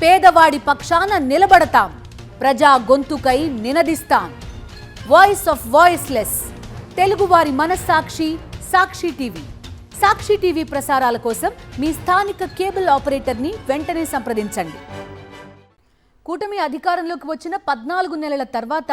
పేదవాడి పక్షాన నిలబడతాం, ప్రజా గొంతుకై నినదిస్తాం. వాయిస్ ఆఫ్ వాయిస్లెస్, తెలుగువారి మనస్సాక్షి సాక్షి టీవీ. సాక్షి టీవీ ప్రసారాల కోసం మీ స్థానిక కేబుల్ ఆపరేటర్ని వెంటనే సంప్రదించండి. కూటమి అధికారంలోకి వచ్చిన 14 నెలల తర్వాత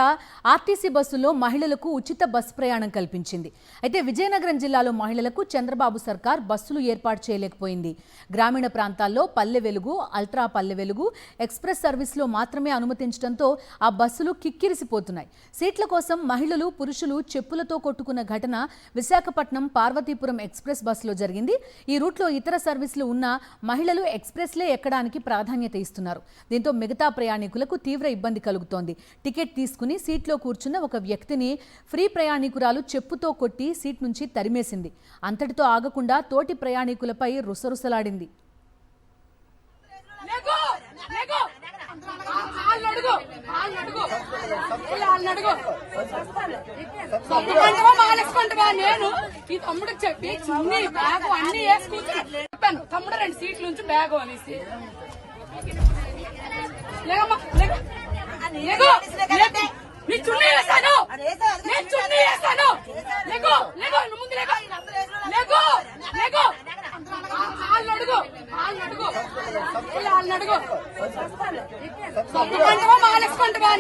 ఆర్టీసీ బస్సుల్లో మహిళలకు ఉచిత బస్సు ప్రయాణం కల్పించింది. అయితే విజయనగరం జిల్లాలో మహిళలకు చంద్రబాబు సర్కార్ బస్సులు ఏర్పాటు చేయలేకపోయింది. గ్రామీణ ప్రాంతాల్లో పల్లె వెలుగు, అల్ట్రా పల్లె వెలుగు, ఎక్స్ప్రెస్ సర్వీస్లో మాత్రమే అనుమతించడంతో ఆ బస్సులు కిక్కిరిసిపోతున్నాయి. సీట్ల కోసం మహిళలు, పురుషులు చెప్పులతో కొట్టుకున్న ఘటన విశాఖపట్నం పార్వతీపురం ఎక్స్ప్రెస్ బస్సులో జరిగింది. ఈ రూట్లో ఇతర సర్వీసులు ఉన్న మహిళలు ఎక్స్ప్రెస్లే ఎక్కడానికి ప్రాధాన్యత ఇస్తున్నారు. దీంతో మిగతా ప్రయాణికులకు తీవ్ర ఇబ్బంది కలుగుతోంది. టికెట్ తీసుకుని సీట్లో కూర్చున్న ఒక వ్యక్తిని ఫ్రీ ప్రయాణికురాలు చెప్పుతో కొట్టి సీట్ నుంచి తరిమేసింది. అంతటితో ఆగకుండా తోటి ప్రయాణికులపై రుసరుసలాడింది. తమ్ముడు 2 సీట్ల నుంచి బ్యాగ్ అనేసి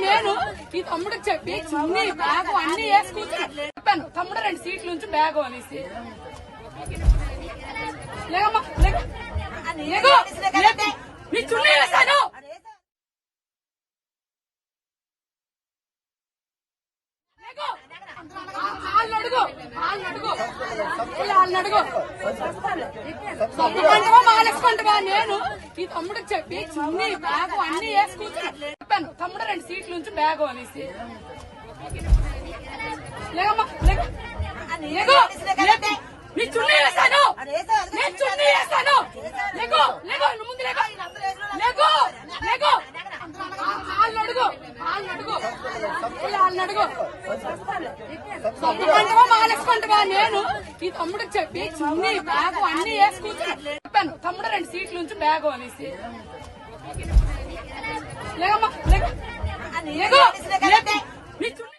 నేను ఈ తమ్ముడికి చెప్పి చున్నీ బ్యాగ్ అన్ని వేసి కూర్చొని తమ్ముడు 2 సీట్ల నుంచి బ్యాగ్ అనేసి నీ చున్నీ వేసాను. నేను ఈ తమ్ముడికి చెప్పి చున్నీ బ్యాగ్ అన్ని వేసి కూర్చొని తమ్ముడు 2 సీట్ల నుంచి బ్యాగ్ అనేసి నీ చున్నీ వేసాను. నేను చున్నీ వేసాను. ముందు నేను ఈ తమ్ముడికి చెప్పి చున్నీ బ్యాగ్ అన్ని వేసి కూర్చొని తమ్ముడు 2 సీట్ల నుంచి బ్యాగ్ అనేసి నీ